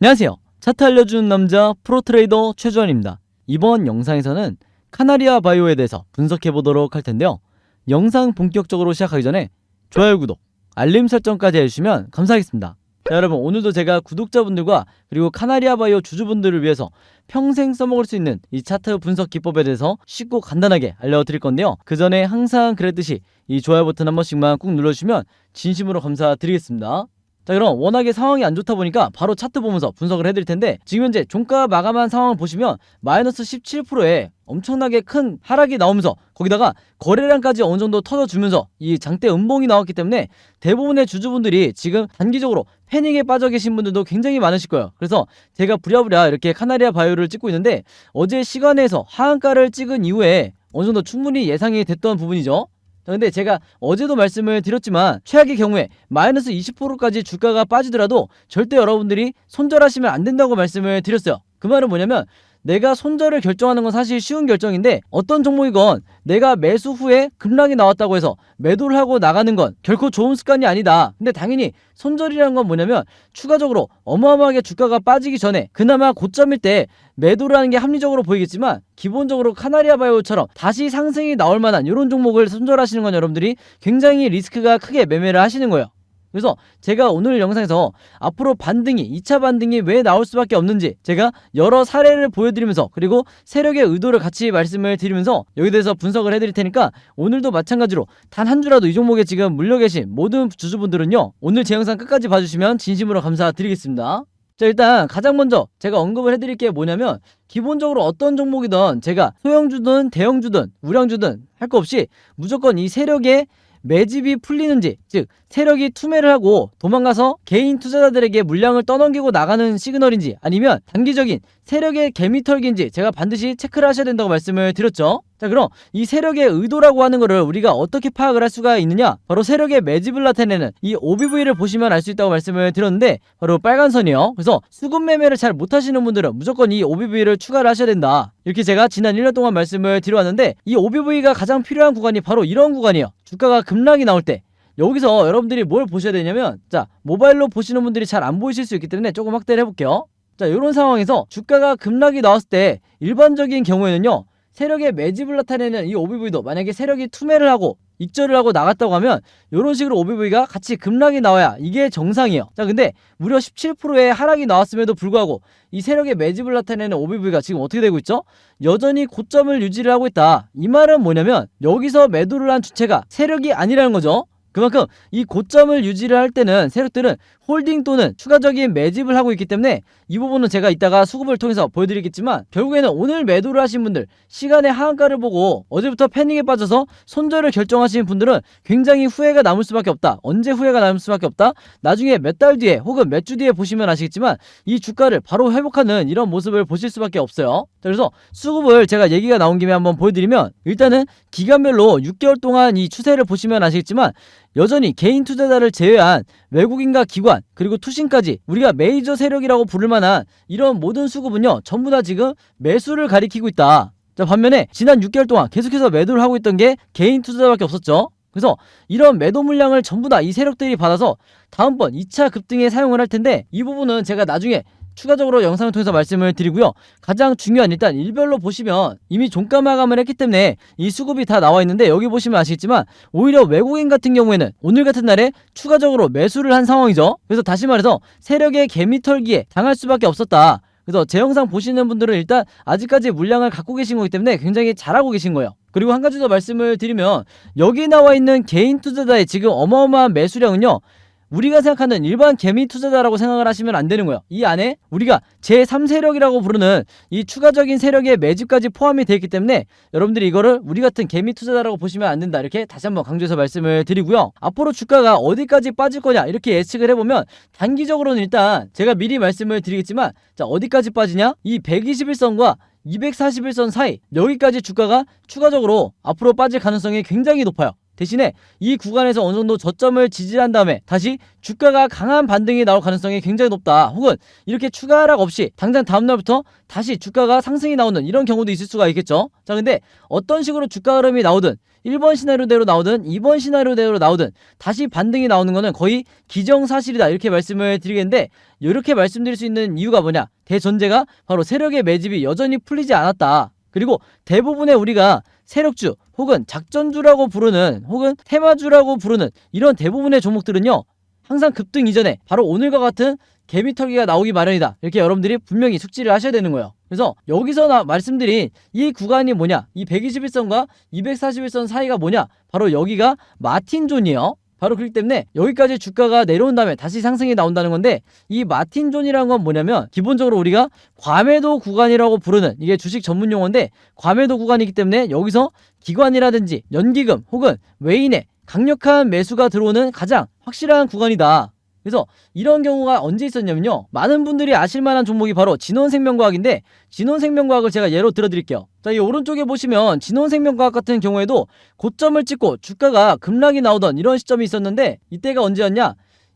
안녕하세요. 차트 알려주는 남자 프로트레이더 최주환입니다. 이번 영상에서는 카나리아 바이오에 대해서 분석해보도록 할 텐데요. 영상 본격적으로 시작하기 전에 좋아요, 구독, 알림 설정까지 해주시면 감사하겠습니다. 자, 여러분, 오늘도 제가 구독자분들과 그리고 카나리아 바이오 주주분들을 위해서 평생 써먹을 수 있는 이 차트 분석 기법에 대해서 쉽고 간단하게 알려드릴 건데요. 그 전에 항상 그랬듯이 이 좋아요 버튼 한 번씩만 꾹 눌러주시면 진심으로 감사드리겠습니다. 자, 그럼 워낙에 상황이 안 좋다 보니까 바로 차트 보면서 분석을 해드릴 텐데, 지금 현재 종가 마감한 상황을 보시면 마이너스 17%에 엄청나게 큰 하락이 나오면서 거기다가 거래량까지 어느 정도 터져주면서 이 장대 음봉이 나왔기 때문에 대부분의 주주분들이 지금 단기적으로 패닉에 빠져 계신 분들도 굉장히 많으실 거예요. 그래서 제가 부랴부랴 이렇게 카나리아 바이오를 찍고 있는데, 어제 시간에서 하한가를 찍은 이후에 어느 정도 충분히 예상이 됐던 부분이죠. 자, 근데 제가 어제도 말씀을 드렸지만 최악의 경우에 마이너스 20%까지 주가가 빠지더라도 절대 여러분들이 손절하시면 안 된다고 말씀을 드렸어요. 그 말은 뭐냐면, 내가 손절을 결정하는 건 사실 쉬운 결정인데, 어떤 종목이건 내가 매수 후에 급락이 나왔다고 해서 매도를 하고 나가는 건 결코 좋은 습관이 아니다. 근데 당연히 손절이라는 건 뭐냐면, 추가적으로 어마어마하게 주가가 빠지기 전에 그나마 고점일 때 매도를 하는 게 합리적으로 보이겠지만, 기본적으로 카나리아 바이오처럼 다시 상승이 나올 만한 이런 종목을 손절하시는 건 여러분들이 굉장히 리스크가 크게 매매를 하시는 거예요. 그래서 제가 오늘 영상에서 앞으로 반등이 2차 반등이 왜 나올 수밖에 없는지 제가 여러 사례를 보여드리면서, 그리고 세력의 의도를 같이 말씀을 드리면서 여기에 대해서 분석을 해드릴 테니까, 오늘도 마찬가지로 단 한 주라도 이 종목에 지금 물려 계신 모든 주주분들은요, 오늘 제 영상 끝까지 봐주시면 진심으로 감사드리겠습니다. 자, 일단 가장 먼저 제가 언급을 해드릴 게 뭐냐면, 기본적으로 어떤 종목이든 제가 소형주든 대형주든 우량주든 할 거 없이 무조건 이 세력의 매집이 풀리는지, 즉 세력이 투매를 하고 도망가서 개인 투자자들에게 물량을 떠넘기고 나가는 시그널인지, 아니면 단기적인 세력의 개미털기인지 제가 반드시 체크를 하셔야 된다고 말씀을 드렸죠. 자, 그럼 이 세력의 의도라고 하는 거를 우리가 어떻게 파악을 할 수가 있느냐, 바로 세력의 매집을 나타내는 이 OBV를 보시면 알 수 있다고 말씀을 드렸는데, 바로 빨간 선이요. 그래서 수급 매매를 잘 못하시는 분들은 무조건 이 OBV를 추가를 하셔야 된다, 이렇게 제가 지난 1년 동안 말씀을 드려왔는데, 이 OBV가 가장 필요한 구간이 바로 이런 구간이에요. 주가가 급락이 나올 때. 여기서 여러분들이 뭘 보셔야 되냐면, 자, 모바일로 보시는 분들이 잘 안 보이실 수 있기 때문에 조금 확대를 해볼게요. 자, 이런 상황에서 주가가 급락이 나왔을 때 일반적인 경우에는요, 세력의 매집을 나타내는 이 OBV도 만약에 세력이 투매를 하고 익절을 하고 나갔다고 하면 이런 식으로 OBV가 같이 급락이 나와야 이게 정상이에요. 자, 근데 무려 17%의 하락이 나왔음에도 불구하고 이 세력의 매집을 나타내는 OBV가 지금 어떻게 되고 있죠? 여전히 고점을 유지를 하고 있다. 이 말은 뭐냐면, 여기서 매도를 한 주체가 세력이 아니라는 거죠. 그만큼 이 고점을 유지를 할 때는 세력들은 홀딩 또는 추가적인 매집을 하고 있기 때문에, 이 부분은 제가 이따가 수급을 통해서 보여드리겠지만, 결국에는 오늘 매도를 하신 분들, 시간의 하한가를 보고 어제부터 패닉에 빠져서 손절을 결정하신 분들은 굉장히 후회가 남을 수밖에 없다. 언제 후회가 남을 수밖에 없다? 나중에 몇 달 뒤에 혹은 몇 주 뒤에 보시면 아시겠지만 이 주가를 바로 회복하는 이런 모습을 보실 수밖에 없어요. 자, 그래서 수급을 제가 얘기가 나온 김에 한번 보여드리면, 일단은 기간별로 6개월 동안 이 추세를 보시면 아시겠지만, 여전히 개인 투자자를 제외한 외국인과 기관, 그리고 투신까지 우리가 메이저 세력이라고 부를 만한 이런 모든 수급은요, 전부 다 지금 매수를 가리키고 있다. 자, 반면에 지난 6개월 동안 계속해서 매도를 하고 있던 게 개인 투자자밖에 없었죠. 그래서 이런 매도 물량을 전부 다 이 세력들이 받아서 다음번 2차 급등에 사용을 할 텐데, 이 부분은 제가 나중에 추가적으로 영상을 통해서 말씀을 드리고요. 가장 중요한, 일단 일별로 보시면 이미 종가 마감을 했기 때문에 이 수급이 다 나와 있는데, 여기 보시면 아시겠지만 오히려 외국인 같은 경우에는 오늘 같은 날에 추가적으로 매수를 한 상황이죠. 그래서 다시 말해서 세력의 개미털기에 당할 수밖에 없었다. 그래서 제 영상 보시는 분들은 일단 아직까지 물량을 갖고 계신 거기 때문에 굉장히 잘하고 계신 거예요. 그리고 한 가지 더 말씀을 드리면, 여기 나와 있는 개인 투자자의 지금 어마어마한 매수량은요, 우리가 생각하는 일반 개미 투자자라고 생각을 하시면 안 되는 거예요. 이 안에 우리가 제3세력이라고 부르는 이 추가적인 세력의 매집까지 포함이 되어 있기 때문에, 여러분들이 이거를 우리 같은 개미 투자자라고 보시면 안 된다, 이렇게 다시 한번 강조해서 말씀을 드리고요. 앞으로 주가가 어디까지 빠질 거냐 이렇게 예측을 해보면, 단기적으로는 일단 제가 미리 말씀을 드리겠지만, 자, 어디까지 빠지냐? 이 121선과 241선 사이, 여기까지 주가가 추가적으로 앞으로 빠질 가능성이 굉장히 높아요. 대신에 이 구간에서 어느 정도 저점을 지지한 다음에 다시 주가가 강한 반등이 나올 가능성이 굉장히 높다. 혹은 이렇게 추가 하락 없이 당장 다음날부터 다시 주가가 상승이 나오는 이런 경우도 있을 수가 있겠죠. 자, 근데 어떤 식으로 주가 흐름이 나오든 1번 시나리오대로 나오든 2번 시나리오대로 나오든 다시 반등이 나오는 거는 거의 기정사실이다, 이렇게 말씀을 드리겠는데, 이렇게 말씀드릴 수 있는 이유가 뭐냐, 대전제가 바로 세력의 매집이 여전히 풀리지 않았다. 그리고 대부분의 우리가 세력주 혹은 작전주라고 부르는 혹은 테마주라고 부르는 이런 대부분의 종목들은요, 항상 급등 이전에 바로 오늘과 같은 개미털기가 나오기 마련이다, 이렇게 여러분들이 분명히 숙지를 하셔야 되는 거예요. 그래서 여기서 말씀드린 이 구간이 뭐냐, 이 121선과 241선 사이가 뭐냐, 바로 여기가 마틴존이에요. 바로 그렇기 때문에 여기까지 주가가 내려온 다음에 다시 상승이 나온다는 건데, 이 마틴존이라는 건 뭐냐면 기본적으로 우리가 과매도 구간이라고 부르는, 이게 주식 전문 용어인데 과매도 구간이기 때문에 여기서 기관이라든지 연기금 혹은 외인의 강력한 매수가 들어오는 가장 확실한 구간이다. 그래서 이런 경우가 언제 있었냐면요, 많은 분들이 아실만한 종목이 바로 진원생명과학인데, 진원생명과학을 제가 예로 들어드릴게요. 자, 이 오른쪽에 보시면 진원생명과학 같은 경우에도 고점을 찍고 주가가 급락이 나오던 이런 시점이 있었는데, 이때가 언제였냐,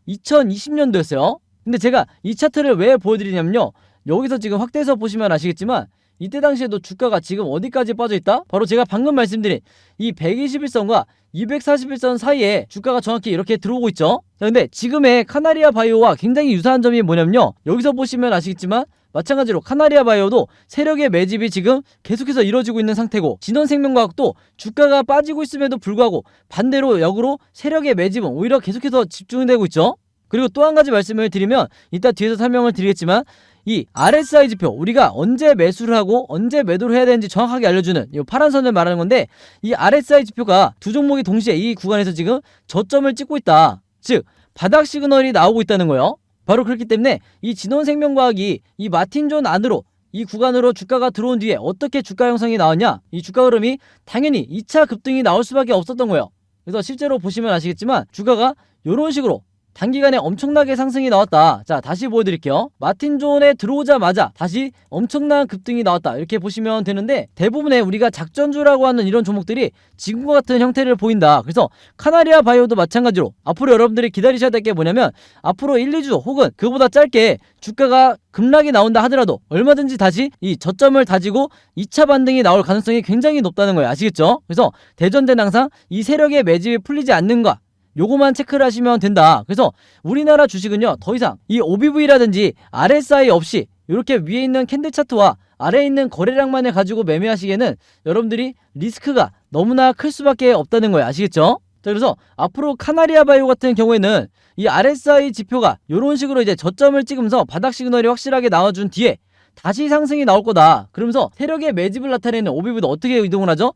2020년도였어요. 근데 제가 이 차트를 왜 보여드리냐면요, 여기서 지금 확대해서 보시면 아시겠지만 이때 당시에도 주가가 지금 어디까지 빠져있다? 바로 제가 방금 말씀드린 이 121선과 241선 사이에 주가가 정확히 이렇게 들어오고 있죠. 자, 근데 지금의 카나리아 바이오와 굉장히 유사한 점이 뭐냐면요, 여기서 보시면 아시겠지만 마찬가지로 카나리아 바이오도 세력의 매집이 지금 계속해서 이루어지고 있는 상태고, 진원생명과학도 주가가 빠지고 있음에도 불구하고 반대로 역으로 세력의 매집은 오히려 계속해서 집중되고 있죠. 그리고 또 한 가지 말씀을 드리면 이따 뒤에서 설명을 드리겠지만, 이 RSI 지표, 우리가 언제 매수를 하고 언제 매도를 해야 되는지 정확하게 알려주는 이 파란 선을 말하는 건데, 이 RSI 지표가 두 종목이 동시에 이 구간에서 지금 저점을 찍고 있다, 즉 바닥 시그널이 나오고 있다는 거예요. 바로 그렇기 때문에 이 진원생명과학이 이 마틴존 안으로 이 구간으로 주가가 들어온 뒤에 어떻게 주가 형성이 나왔냐, 이 주가 흐름이 당연히 2차 급등이 나올 수밖에 없었던 거예요. 그래서 실제로 보시면 아시겠지만 주가가 이런 식으로 단기간에 엄청나게 상승이 나왔다. 자, 다시 보여드릴게요. 마틴존에 들어오자마자 다시 엄청난 급등이 나왔다, 이렇게 보시면 되는데, 대부분의 우리가 작전주라고 하는 이런 종목들이 지금과 같은 형태를 보인다. 그래서 카나리아 바이오도 마찬가지로 앞으로 여러분들이 기다리셔야 될 게 뭐냐면, 앞으로 1, 2주 혹은 그보다 짧게 주가가 급락이 나온다 하더라도 얼마든지 다시 이 저점을 다지고 2차 반등이 나올 가능성이 굉장히 높다는 거예요. 아시겠죠? 그래서 대전제는 항상 이 세력의 매집이 풀리지 않는가, 요거만 체크를 하시면 된다. 그래서 우리나라 주식은요, 더 이상 이 OBV라든지 RSI 없이 이렇게 위에 있는 캔들 차트와 아래에 있는 거래량만을 가지고 매매하시기에는 여러분들이 리스크가 너무나 클 수밖에 없다는 거예요. 아시겠죠? 자, 그래서 앞으로 카나리아 바이오 같은 경우에는 이 RSI 지표가 이런 식으로 이제 저점을 찍으면서 바닥 시그널이 확실하게 나와준 뒤에 다시 상승이 나올 거다. 그러면서 세력의 매집을 나타내는 OBV도 어떻게 이동을 하죠?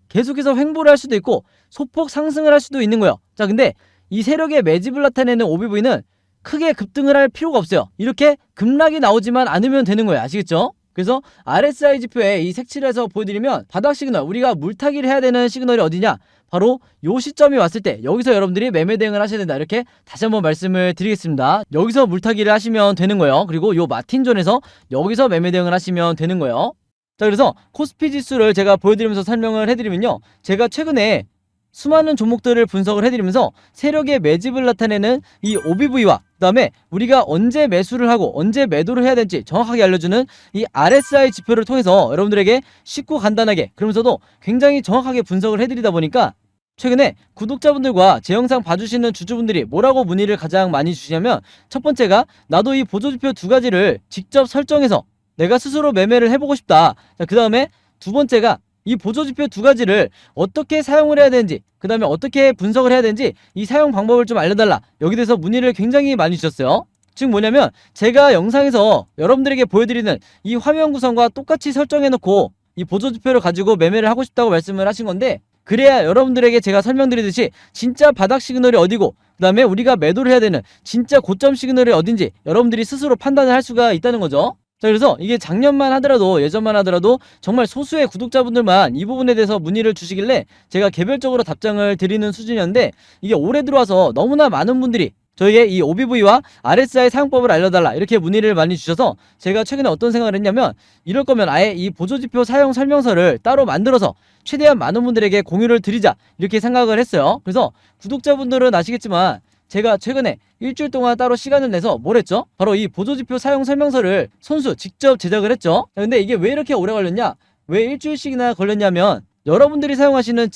계속해서 횡보를 할 수도 있고 소폭 상승을 할 수도 있는 거예요. 자, 근데 이 세력의 매집을 나타내는 OBV는 크게 급등을 할 필요가 없어요. 이렇게 급락이 나오지만 않으면 되는 거예요. 아시겠죠? 그래서 RSI 지표에 이 색칠을 해서 보여드리면, 바닥 시그널, 우리가 물타기를 해야 되는 시그널이 어디냐, 바로 요 시점이 왔을 때 여기서 여러분들이 매매 대응을 하셔야 된다, 이렇게 다시 한번 말씀을 드리겠습니다. 여기서 물타기를 하시면 되는 거예요. 그리고 요 마틴존에서 여기서 매매 대응을 하시면 되는 거예요. 자, 그래서 코스피 지수를 제가 보여드리면서 설명을 해드리면요, 제가 최근에 수많은 종목들을 분석을 해드리면서 세력의 매집을 나타내는 이 OBV와 그 다음에 우리가 언제 매수를 하고 언제 매도를 해야 될지 정확하게 알려주는 이 RSI 지표를 통해서 여러분들에게 쉽고 간단하게, 그러면서도 굉장히 정확하게 분석을 해드리다 보니까 최근에 구독자분들과 제 영상 봐주시는 주주분들이 뭐라고 문의를 가장 많이 주시냐면, 첫 번째가 나도 이 보조지표 두 가지를 직접 설정해서 내가 스스로 매매를 해보고 싶다. 그 다음에 두 번째가 이 보조지표 두 가지를 어떻게 사용을 해야 되는지, 그 다음에 어떻게 분석을 해야 되는지 이 사용 방법을 좀 알려달라, 여기 대해서 문의를 굉장히 많이 주셨어요. 즉 뭐냐면, 제가 영상에서 여러분들에게 보여드리는 이 화면 구성과 똑같이 설정해놓고 이 보조지표를 가지고 매매를 하고 싶다고 말씀을 하신 건데, 그래야 여러분들에게 제가 설명드리듯이 진짜 바닥 시그널이 어디고 그 다음에 우리가 매도를 해야 되는 진짜 고점 시그널이 어딘지 여러분들이 스스로 판단을 할 수가 있다는 거죠. 자, 그래서 이게 작년만 하더라도, 예전만 하더라도 정말 소수의 구독자분들만 이 부분에 대해서 문의를 주시길래 제가 개별적으로 답장을 드리는 수준이었는데, 이게 올해 들어와서 너무나 많은 분들이 저에게 이 OBV와 RSI 사용법을 알려달라 이렇게 문의를 많이 주셔서 제가 최근에 어떤 생각을 했냐면, 이럴 거면 아예 이 보조지표 사용 설명서를 따로 만들어서 최대한 많은 분들에게 공유를 드리자 이렇게 생각을 했어요. 그래서 구독자분들은 아시겠지만 제가 최근에 일주일 동안 따로 시간을 내서 뭘 했죠? 바로 이 보조지표 사용 설명서를 손수 직접 제작을 했죠. 근데 이게 왜 이렇게 오래 걸렸냐? 왜 일주일씩이나 걸렸냐면, 여러분들이 사용하시는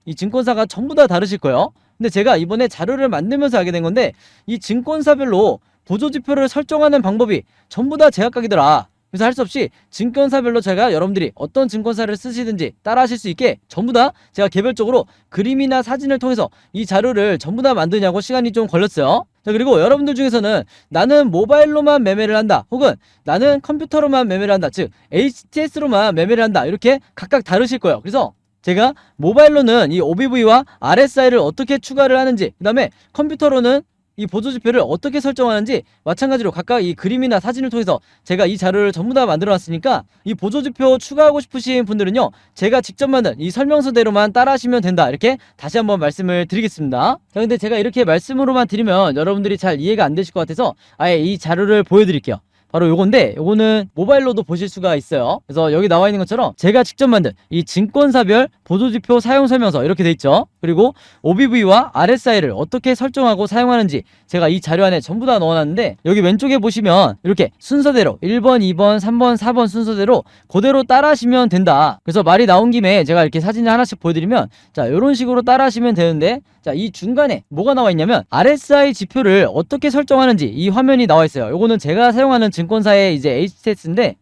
이 증권사가 전부 다 다르실 거예요. 근데 제가 이번에 자료를 만들면서 알게 된 건데, 이 증권사별로 보조지표를 설정하는 방법이 전부 다 제각각이더라. 그래서 할 수 없이 증권사별로 제가 여러분들이 어떤 증권사를 쓰시든지 따라 하실 수 있게 전부 다 제가 개별적으로 그림이나 사진을 통해서 이 자료를 전부 다 만드냐고 시간이 좀 걸렸어요. 자, 그리고 여러분들 중에서는 나는 모바일로만 매매를 한다, 혹은 나는 컴퓨터로만 매매를 한다, 즉 HTS로만 매매를 한다, 이렇게 각각 다르실 거예요. 그래서 제가 모바일로는 이 OBV와 RSI를 어떻게 추가를 하는지, 그 다음에 컴퓨터로는 이 보조지표를 어떻게 설정하는지 마찬가지로 각각 이 그림이나 사진을 통해서 제가 이 자료를 전부 다 만들어 놨으니까, 이 보조지표 추가하고 싶으신 분들은요, 제가 직접 만든 이 설명서대로만 따라 하시면 된다, 이렇게 다시 한번 말씀을 드리겠습니다. 자, 근데 제가 이렇게 말씀으로만 드리면 여러분들이 잘 이해가 안 되실 것 같아서 아예 이 자료를 보여드릴게요. 바로 요건데, 요거는 모바일로도 보실 수가 있어요. 그래서 여기 나와 있는 것처럼 제가 직접 만든 이 증권사별 보조지표 사용 설명서 이렇게 돼 있죠. 그리고 OBV와 RSI를 어떻게 설정하고 사용하는지 제가 이 자료 안에 전부 다 넣어놨는데, 여기 왼쪽에 보시면 이렇게 순서대로 1번, 2번, 3번, 4번 순서대로 그대로 따라 하시면 된다. 그래서 말이 나온 김에 제가 이렇게 사진을 하나씩 보여드리면, 자, 이런 식으로 따라 하시면 되는데, 자, 이 중간에 뭐가 나와 있냐면 RSI 지표를 어떻게 설정하는지 이 화면이 나와 있어요. 요거는 제가 사용하는 증권사의 이제 HTS인데,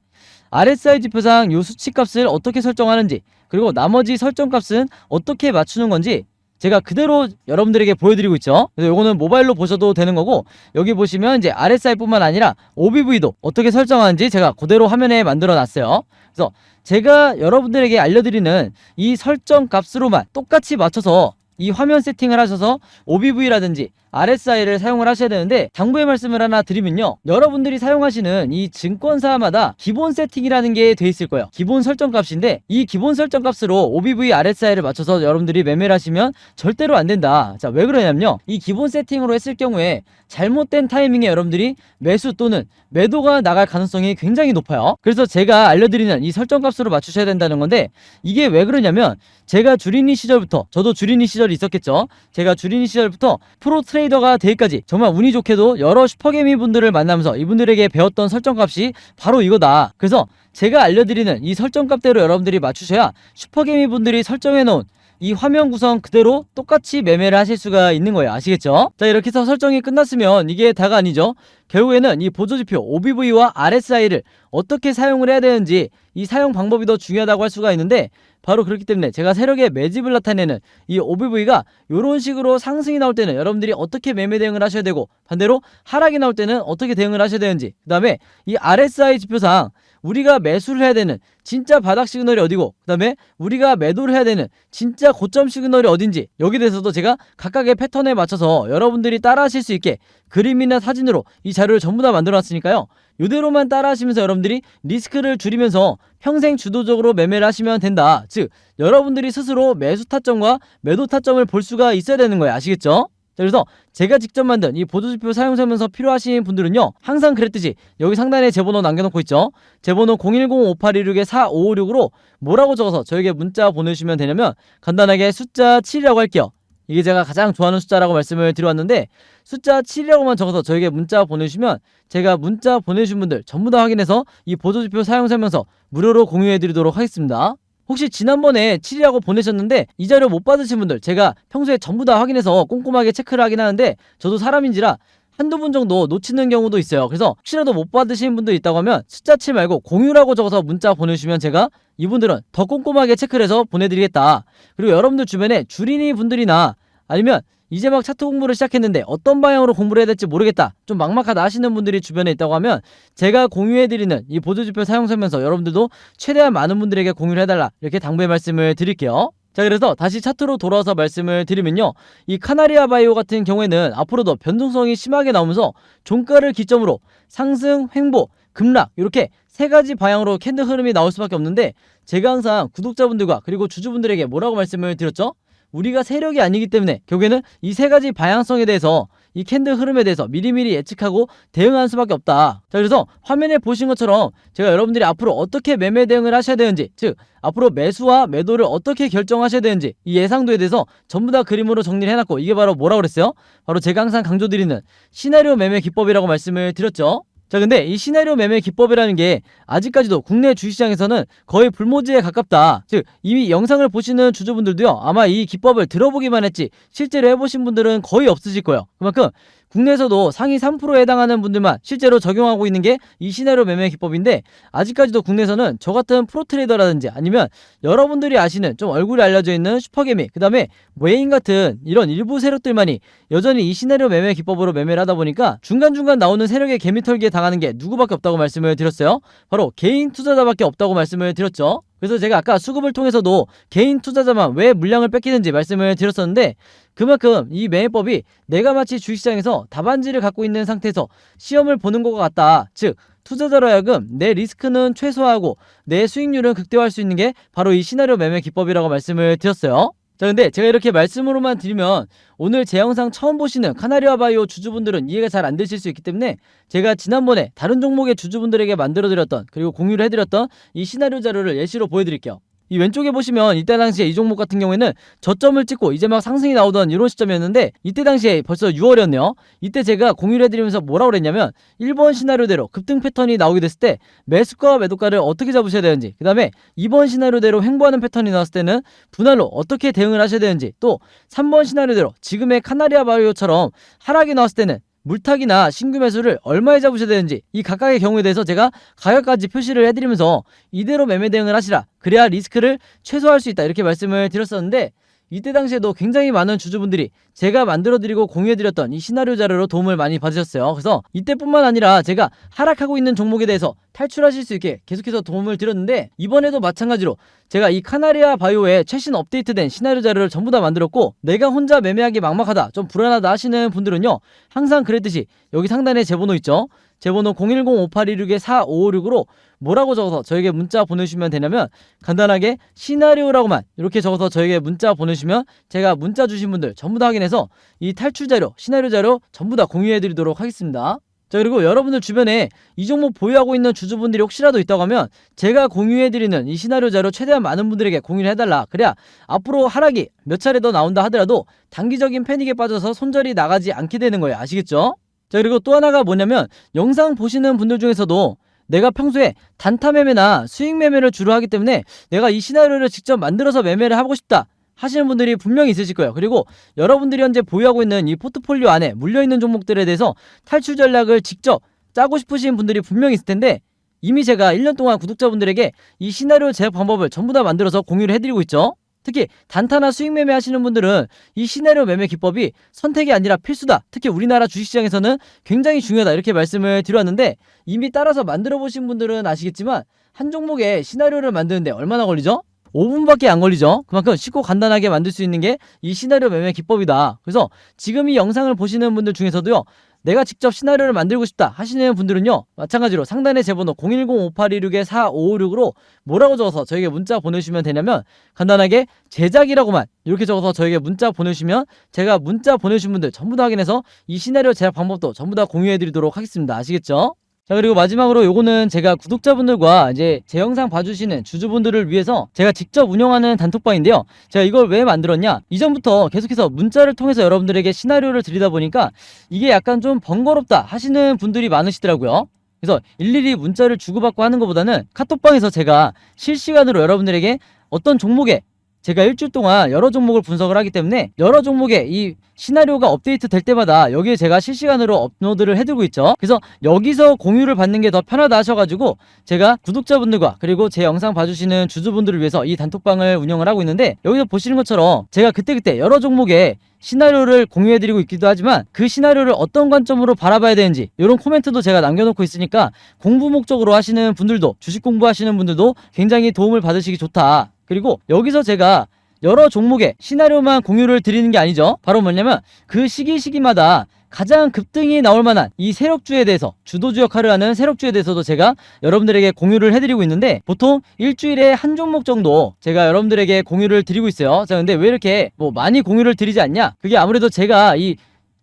RSI 지표상 요 수치값을 어떻게 설정하는지, 그리고 나머지 설정값은 어떻게 맞추는 건지 제가 그대로 여러분들에게 보여드리고 있죠. 그래서 요거는 모바일로 보셔도 되는 거고, 여기 보시면 이제 RSI 뿐만 아니라 OBV도 어떻게 설정하는지 제가 그대로 화면에 만들어 놨어요. 그래서 제가 여러분들에게 알려드리는 이 설정 값으로만 똑같이 맞춰서 이 화면 세팅을 하셔서 OBV라든지 RSI를 사용을 하셔야 되는데, 당부의 말씀을 하나 드리면요, 여러분들이 사용하시는 이 증권사마다 기본 세팅이라는 게 돼 있을 거예요. 기본 설정 값인데, 이 기본 설정 값으로 OBV, RSI를 맞춰서 여러분들이 매매를 하시면 절대로 안 된다. 자, 왜 그러냐면요, 이 기본 세팅으로 했을 경우에 잘못된 타이밍에 여러분들이 매수 또는 매도가 나갈 가능성이 굉장히 높아요. 그래서 제가 알려드리는 이 설정 값으로 맞추셔야 된다는 건데, 이게 왜 그러냐면, 제가 주린이 시절부터, 저도 주린이 시절이 있었겠죠. 제가 주린이 시절부터 프로 트레이더가 되기까지 정말 운이 좋게도 여러 슈퍼개미 분들을 만나면서 이분들에게 배웠던 설정값이 바로 이거다. 그래서 제가 알려드리는 이 설정값대로 여러분들이 맞추셔야 슈퍼개미 분들이 설정해놓은 이 화면 구성 그대로 똑같이 매매를 하실 수가 있는 거예요. 아시겠죠? 자, 이렇게 해서 설정이 끝났으면 이게 다가 아니죠. 결국에는 이 보조지표 OBV와 RSI를 어떻게 사용을 해야 되는지, 이 사용 방법이 더 중요하다고 할 수가 있는데, 바로 그렇기 때문에 제가 세력의 매집을 나타내는 이 OBV가 이런 식으로 상승이 나올 때는 여러분들이 어떻게 매매 대응을 하셔야 되고, 반대로 하락이 나올 때는 어떻게 대응을 하셔야 되는지, 그 다음에 이 RSI 지표상 우리가 매수를 해야 되는 진짜 바닥 시그널이 어디고, 그 다음에 우리가 매도를 해야 되는 진짜 고점 시그널이 어딘지, 여기에 대해서도 제가 각각의 패턴에 맞춰서 여러분들이 따라 하실 수 있게 그림이나 사진으로 이 자료를 전부 다 만들어 놨으니까요, 이대로만 따라 하시면서 여러분들이 리스크를 줄이면서 평생 주도적으로 매매를 하시면 된다. 즉, 여러분들이 스스로 매수 타점과 매도 타점을 볼 수가 있어야 되는 거예요. 아시겠죠? 그래서 제가 직접 만든 이 보조지표 사용 설명서 필요하신 분들은요, 항상 그랬듯이 여기 상단에 제 번호 남겨놓고 있죠. 제 번호 010-5816-4556으로 뭐라고 적어서 저에게 문자 보내주시면 되냐면, 간단하게 숫자 7이라고 할게요. 이게 제가 가장 좋아하는 숫자라고 말씀을 드려왔는데, 숫자 7이라고만 적어서 저에게 문자 보내주시면 제가 문자 보내주신 분들 전부 다 확인해서 이 보조지표 사용 설명서 무료로 공유해드리도록 하겠습니다. 혹시 지난번에 7이라고 보내셨는데 이 자료 못 받으신 분들, 제가 평소에 전부 다 확인해서 꼼꼼하게 체크를 하긴 하는데, 저도 사람인지라 한두 분 정도 놓치는 경우도 있어요. 그래서 혹시라도 못 받으신 분들 있다고 하면 숫자 7 말고 공유라고 적어서 문자 보내주시면 제가 이분들은 더 꼼꼼하게 체크를 해서 보내드리겠다. 그리고 여러분들 주변에 주린이 분들이나 아니면 이제 막 차트 공부를 시작했는데 어떤 방향으로 공부를 해야 될지 모르겠다, 좀 막막하다 하시는 분들이 주변에 있다고 하면 제가 공유해드리는 이 보조지표 사용 설명서 여러분들도 최대한 많은 분들에게 공유를 해달라, 이렇게 당부의 말씀을 드릴게요. 자, 그래서 다시 차트로 돌아와서 말씀을 드리면요, 이 카나리아 바이오 같은 경우에는 앞으로도 변동성이 심하게 나오면서 종가를 기점으로 상승, 횡보, 급락, 이렇게 세 가지 방향으로 캔들 흐름이 나올 수밖에 없는데, 제가 항상 구독자분들과 그리고 주주분들에게 뭐라고 말씀을 드렸죠? 우리가 세력이 아니기 때문에 결국에는 이 세 가지 방향성에 대해서 이 캔들 흐름에 대해서 미리미리 예측하고 대응하는 수밖에 없다. 자, 그래서 화면에 보신 것처럼 제가 여러분들이 앞으로 어떻게 매매 대응을 하셔야 되는지, 즉 앞으로 매수와 매도를 어떻게 결정하셔야 되는지 이 예상도에 대해서 전부 다 그림으로 정리를 해놨고, 이게 바로 뭐라고 그랬어요? 바로 제가 항상 강조드리는 시나리오 매매 기법이라고 말씀을 드렸죠. 자, 근데 이 시나리오 매매 기법이라는 게 아직까지도 국내 주식시장에서는 거의 불모지에 가깝다. 즉 이미 영상을 보시는 주주분들도요, 아마 이 기법을 들어보기만 했지 실제로 해보신 분들은 거의 없으실 거예요. 그만큼 국내에서도 상위 3%에 해당하는 분들만 실제로 적용하고 있는 게 이 시나리오 매매 기법인데, 아직까지도 국내에서는 저 같은 프로트레이더라든지 아니면 여러분들이 아시는 좀 얼굴이 알려져 있는 슈퍼개미, 그 다음에 외인 같은 이런 일부 세력들만이 여전히 이 시나리오 매매 기법으로 매매를 하다 보니까 중간중간 나오는 세력의 개미털기에 당하는 게 누구밖에 없다고 말씀을 드렸어요. 바로 개인 투자자밖에 없다고 말씀을 드렸죠. 그래서 제가 아까 수급을 통해서도 개인 투자자만 왜 물량을 뺏기는지 말씀을 드렸었는데, 그만큼 이 매매법이 내가 마치 주식시장에서 답안지를 갖고 있는 상태에서 시험을 보는 것과 같다. 즉 투자자로 하여금 내 리스크는 최소화하고 내 수익률은 극대화할 수 있는 게 바로 이 시나리오 매매 기법이라고 말씀을 드렸어요. 자, 근데 제가 이렇게 말씀으로만 드리면 오늘 제 영상 처음 보시는 카나리아 바이오 주주분들은 이해가 잘 안 되실 수 있기 때문에 제가 지난번에 다른 종목의 주주분들에게 만들어드렸던, 그리고 공유를 해드렸던 이 시나리오 자료를 예시로 보여드릴게요. 이 왼쪽에 보시면 이때 당시에 이 종목 같은 경우에는 저점을 찍고 이제 막 상승이 나오던 이런 시점이었는데, 이때 당시에 벌써 6월이었네요. 이때 제가 공유를 해드리면서 뭐라고 그랬냐면 1번 시나리오대로 급등 패턴이 나오게 됐을 때 매수가와 매도가를 어떻게 잡으셔야 되는지, 그 다음에 2번 시나리오대로 횡보하는 패턴이 나왔을 때는 분할로 어떻게 대응을 하셔야 되는지, 또 3번 시나리오대로 지금의 카나리아 바이오처럼 하락이 나왔을 때는 물타기나 신규 매수를 얼마에 잡으셔야 되는지, 이 각각의 경우에 대해서 제가 가격까지 표시를 해드리면서 이대로 매매 대응을 하시라, 그래야 리스크를 최소화할 수 있다, 이렇게 말씀을 드렸었는데, 이때 당시에도 굉장히 많은 주주분들이 제가 만들어드리고 공유해드렸던 이 시나리오 자료로 도움을 많이 받으셨어요. 그래서 이때뿐만 아니라 제가 하락하고 있는 종목에 대해서 탈출하실 수 있게 계속해서 도움을 드렸는데, 이번에도 마찬가지로 제가 이 카나리아 바이오의 최신 업데이트된 시나리오 자료를 전부 다 만들었고, 내가 혼자 매매하기 막막하다, 좀 불안하다 하시는 분들은요, 항상 그랬듯이 여기 상단에 제 번호 있죠? 제 번호 010-5816-4556으로 뭐라고 적어서 저에게 문자 보내주시면 되냐면, 간단하게 시나리오라고만 이렇게 적어서 저에게 문자 보내주시면 제가 문자 주신 분들 전부 다 확인해서 이 탈출 자료, 시나리오 자료 전부 다 공유해드리도록 하겠습니다. 자, 그리고 여러분들 주변에 이 종목 보유하고 있는 주주분들이 혹시라도 있다고 하면 제가 공유해드리는 이 시나리오 자료 최대한 많은 분들에게 공유를 해달라. 그래야 앞으로 하락이 몇 차례 더 나온다 하더라도 단기적인 패닉에 빠져서 손절이 나가지 않게 되는 거예요. 아시겠죠? 자, 그리고 또 하나가 뭐냐면, 영상 보시는 분들 중에서도 내가 평소에 단타 매매나 수익 매매를 주로 하기 때문에 내가 이 시나리오를 직접 만들어서 매매를 하고 싶다 하시는 분들이 분명히 있으실 거예요. 그리고 여러분들이 현재 보유하고 있는 이 포트폴리오 안에 물려있는 종목들에 대해서 탈출 전략을 직접 짜고 싶으신 분들이 분명히 있을 텐데, 이미 제가 1년 동안 구독자분들에게 이 시나리오 제작 방법을 전부 다 만들어서 공유를 해드리고 있죠. 특히 단타나 수익 매매 하시는 분들은 이 시나리오 매매 기법이 선택이 아니라 필수다, 특히 우리나라 주식시장에서는 굉장히 중요하다, 이렇게 말씀을 드렸는데, 이미 따라서 만들어 보신 분들은 아시겠지만 한 종목의 시나리오를 만드는데 얼마나 걸리죠? 5분밖에 안 걸리죠. 그만큼 쉽고 간단하게 만들 수 있는 게 이 시나리오 매매 기법이다. 그래서 지금 이 영상을 보시는 분들 중에서도요, 내가 직접 시나리오를 만들고 싶다 하시는 분들은요, 마찬가지로 상단에 제 번호 010-5816-4556으로 뭐라고 적어서 저에게 문자 보내주시면 되냐면, 간단하게 제작이라고만 이렇게 적어서 저에게 문자 보내주시면 제가 문자 보내주신 분들 전부 다 확인해서 이 시나리오 제작 방법도 전부 다 공유해드리도록 하겠습니다. 아시겠죠? 자, 그리고 마지막으로 요거는 제가 구독자분들과 이제 제 영상 봐주시는 주주분들을 위해서 제가 직접 운영하는 단톡방인데요. 제가 이걸 왜 만들었냐, 이전부터 계속해서 문자를 통해서 여러분들에게 시나리오를 드리다 보니까 이게 약간 좀 번거롭다 하시는 분들이 많으시더라고요. 그래서 일일이 문자를 주고받고 하는 것보다는 카톡방에서 제가 실시간으로 여러분들에게 어떤 종목에 제가 일주일 동안 여러 종목을 분석을 하기 때문에 여러 종목의 이 시나리오가 업데이트 될 때마다 여기에 제가 실시간으로 업로드를 해두고 있죠. 그래서 여기서 공유를 받는 게 더 편하다 하셔가지고 제가 구독자분들과 그리고 제 영상 봐주시는 주주분들을 위해서 이 단톡방을 운영을 하고 있는데, 여기서 보시는 것처럼 제가 그때그때 여러 종목의 시나리오를 공유해드리고 있기도 하지만 그 시나리오를 어떤 관점으로 바라봐야 되는지 이런 코멘트도 제가 남겨놓고 있으니까 공부 목적으로 하시는 분들도, 주식 공부하시는 분들도 굉장히 도움을 받으시기 좋다. 그리고 여기서 제가 여러 종목의 시나리오만 공유를 드리는 게 아니죠. 바로 뭐냐면 그 시기마다 가장 급등이 나올 만한 이 세력주에 대해서, 주도주 역할을 하는 세력주에 대해서도 제가 여러분들에게 공유를 해드리고 있는데, 보통 일주일에 한 종목 정도 제가 여러분들에게 공유를 드리고 있어요. 자, 근데 왜 이렇게 많이 공유를 드리지 않냐? 그게 아무래도 제가 이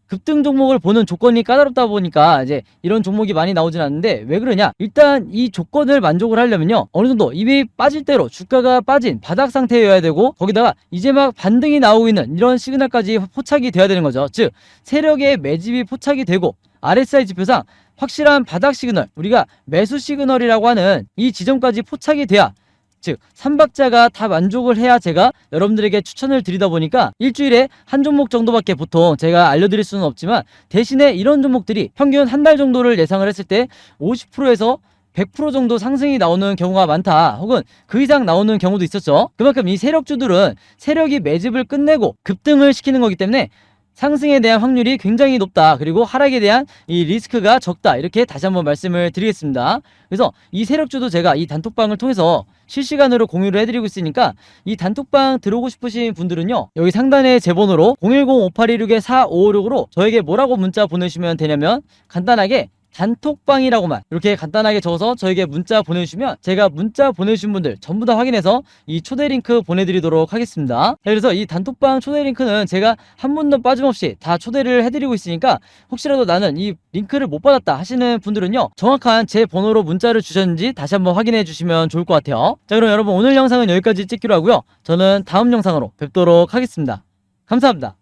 급등 종목을 보는 조건이 까다롭다 보니까 이제 이런 종목이 많이 나오진 않는데, 왜 그러냐? 일단 이 조건을 만족을 하려면요, 어느 정도 이미 빠질 대로 주가가 빠진 바닥 상태여야 되고, 거기다가 이제 막 반등이 나오고 있는 이런 시그널까지 포착이 돼야 되는 거죠. 즉 세력의 매집이 포착이 되고 RSI 지표상 확실한 바닥 시그널, 우리가 매수 시그널이라고 하는 이 지점까지 포착이 돼야, 즉 3박자가 다 만족을 해야 제가 여러분들에게 추천을 드리다 보니까 일주일에 한 종목 정도밖에 보통 제가 알려드릴 수는 없지만, 대신에 이런 종목들이 평균 한 달 정도를 예상을 했을 때 50%에서 100% 정도 상승이 나오는 경우가 많다, 혹은 그 이상 나오는 경우도 있었죠. 그만큼 이 세력주들은 세력이 매집을 끝내고 급등을 시키는 거기 때문에 상승에 대한 확률이 굉장히 높다, 그리고 하락에 대한 이 리스크가 적다, 이렇게 다시 한번 말씀을 드리겠습니다. 그래서 이 세력주도 제가 이 단톡방을 통해서 실시간으로 공유를 해드리고 있으니까, 이 단톡방 들어오고 싶으신 분들은요, 여기 상단에 제 번호로 010-5816-4556으로 저에게 뭐라고 문자 보내주시면 되냐면, 간단하게 단톡방이라고만 이렇게 간단하게 적어서 저에게 문자 보내주시면 제가 문자 보내주신 분들 전부 다 확인해서 이 초대 링크 보내드리도록 하겠습니다. 그래서 이 단톡방 초대 링크는 제가 한 분도 빠짐없이 다 초대를 해드리고 있으니까, 혹시라도 나는 이 링크를 못 받았다 하시는 분들은요, 정확한 제 번호로 문자를 주셨는지 다시 한번 확인해 주시면 좋을 것 같아요. 자, 그럼 여러분 오늘 영상은 여기까지 찍기로 하고요, 저는 다음 영상으로 뵙도록 하겠습니다. 감사합니다.